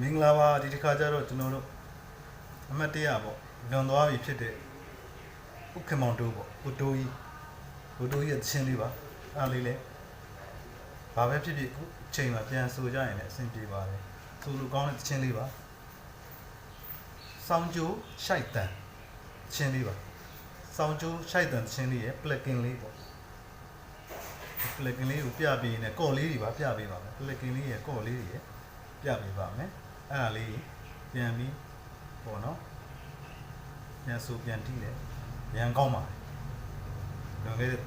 မင်္ဂလာပါဒီတစ်ခါကျတော့ကျွန်တော်တို့အမှတ်တရပေါ့လွန်သွားပြီဖြစ်တဲ့ဥက္ကမောင်တိုးပေါ့ကိုတိုးကြီးရဲ့ချင်းလေးပါအားလေးလဲဘာပဲဖြစ်ဖြစ်အခုချိန်မှာပြန်ဆိုကြရင်လည်းအဆင်ပြေပါတယ်ဆိုလိုကောင်းတဲ့ချင်းလေးပါစောင်းကျိုးရှိုက်တန်ချင်းလေးပါစောင်းကျိုးရှိုက်တန်ချင်းလေးရဲ့ plucking လေးပေါ့ plucking လေးကိုပြပေးနေကော့လေးတွေပါပြပေးပါမယ် plucking လေးရဲ့ကော့လေးတွေရဲ့ပြပေးပါမယ်အဲ့ဒါလေးပြန်ပြီးပေါ့နော်ပြန်ဆိုပြန်တီးတယ်ရန်ကောင်းပါတယ်လွန်ခဲ့တဲ့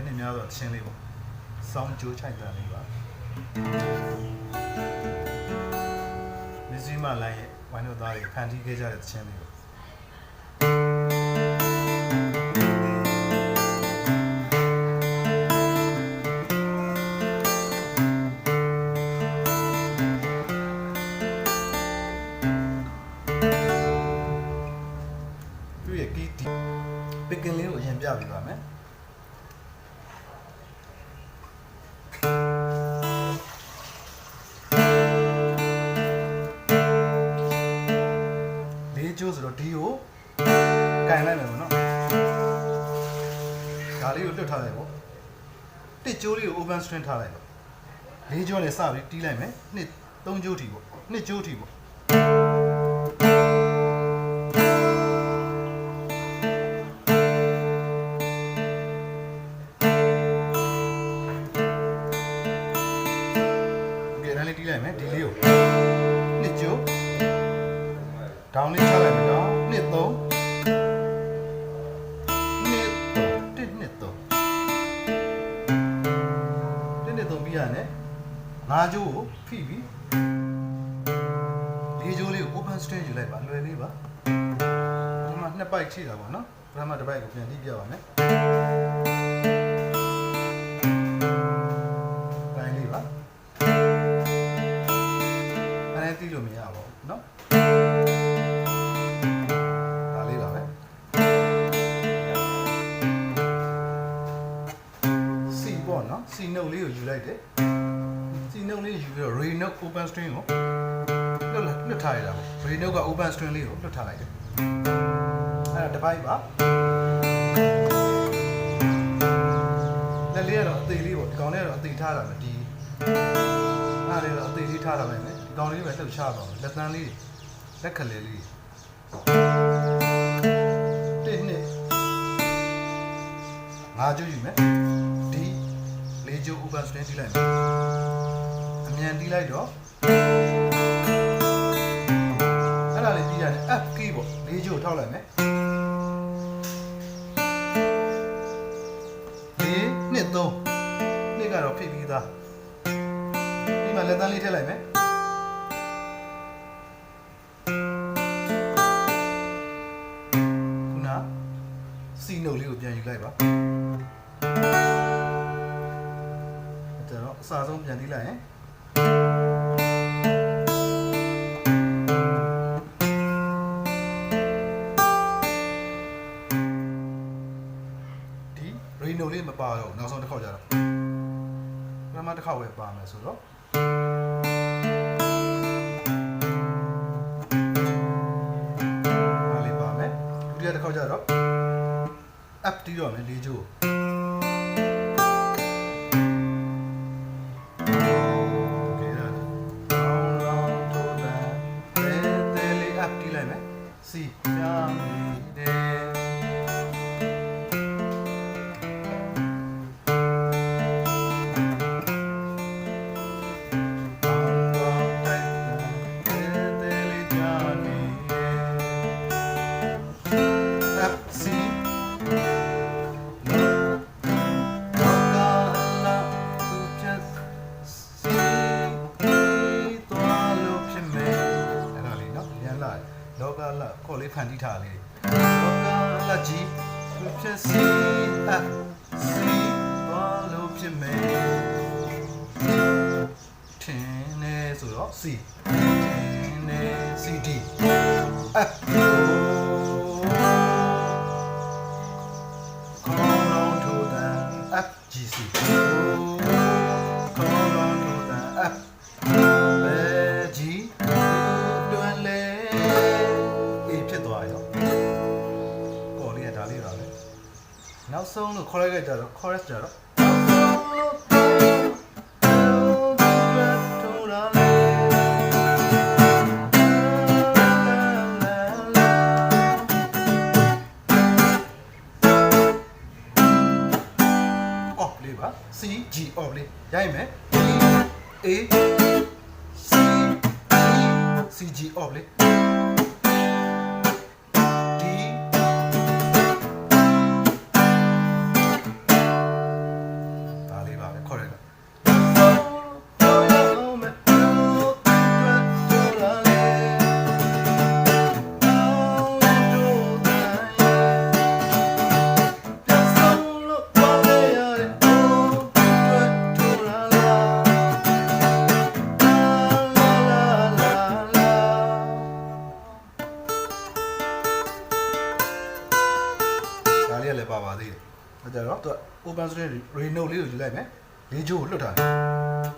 နှစ်များတော့ချင်းလေးပေါ့စောင်းကျိုးချိုက်တန်လေးပါမစ္စည်းမလိုင်းရဲ့ဝိုင်းတို့သားတွေဖန်တီးခဲ့ကြတဲ့ချင်းလေးပေါ့ပကင်လေးကိုအရင်ပြပေးပါမယ်လေးကျိုးဆိုတော့ဒီကိုကန်လိုက်မယ်ပေါ့နော်ဒါလေးကိုလွတ်ထားလိုက်ပေါ့တစ်ကျိုးလေးကို open string ထားလိုက်ပေါ့လေးကျိုးနဲ့စပြီးတီးလိုက်မယ်နှစ်သုံးကျိုးထီပေါ့နှစ်ကျိုးထီပေါ့တီးလိုက်မယ်ဒီလေးကိုနှစ်ကျိုးဒေါင်းလေးချလိုက်မယ်နော်နှစ်သုံးနှစ်သုံးပြီးရတယ်ငါးကျိုးကိုဖိပြီးလေးကျိုးလေးကို open string ယူလိုက်ပါလွယ်လေးပါဒီမှာနှစ်ပိုက်ချိတာပေါ့နော်ပထမတစ်ပိုက်ကိုပြန်တီးပြပါမယ်တိုင်းလေးပါတီးလို့မရပါဘူးเนาะဒါလေးပါပဲစီပေါ့เนาะစီနှုတ်လေးကိုယူလိုက်တယ်စီနှုတ်လေးယူပြီးတော့ re note open string ကိုလွတ်ထားရတာပေါ့ re note က open string လေးကိုလွတ်ထားလိုက်တယ်အဲ့ဒါတစ်ပိုင်းပါလက်လေးကတော့အသေးလေးပေါ့ဒီကောင်လေးကတော့အသေးထားတာမယ်ဒီအဲ့ဒါလေးတော့အသေးလေးထားတာမယ်ကောင်းလေးပဲလှုပ်ရှားပါမယ်လက်သန်းလေးလက်ခလေးလေးတစ်နှစ်ငါးကျိုးယူမယ်ဒီလေးကျိုး open string တီးလိုက်မယ်အမြန်တီးလိုက်တော့အဲ့ဒါလေးတီးရတယ် F key ပေါ့လေးကျိုးထောက်လိုက်မယ်လေးနှစ်သုံးနှစ်ကတော့ဖိပြီးသားဒီမှာလက်သန်းလေးထည့်လိုက်မယ်စီနှုတ်လေးကိုပြန်ယူလိုက်ပါအဲ့တော့အစားဆုံးပြန်တီးလိုက်ရင်ဒီ re note လေးမပါတော့နောက်ဆုံးတစ်ခေါက်ကြတော့ပထမတစ်ခေါက်ပဲပါမယ်ဆိုတော့အားလေးပါမယ်ဒုတိယတစ်ခေါက်ကြတော့up တီးတော့မယ်လေးကျိုးโอเคဒါရောင်းထိုးတယ်တဲလေး up တီးလိုက်မယ် C ပြနေတယ်လောကလခေါ်လေးဖန်တီးထားလေးလောကလကြီးဖြစ်စီအစီဘာလို့ဖြစ်မယ်ထင်းနေဆိုတော့ C ထင်းနေ CD Fခေါင်းလုံးထိုးတဲ့ FGCခေါင်းလုံးထိုးတဲ့ F G ဆုံးလို့ခေါ်လိုက်ကြတော့ chorus ကြတော့C G off လေးရိုက်မယ် A C G C G off လေး D ဒါလေးပါပဲခေါ်ရတယ်လည်းပါပါသေးတယ်။အဲကြတော့သူ open string re note လေးကိုယူလိုက်မယ်။လေးချိုးကိုလွတ်ထားတယ်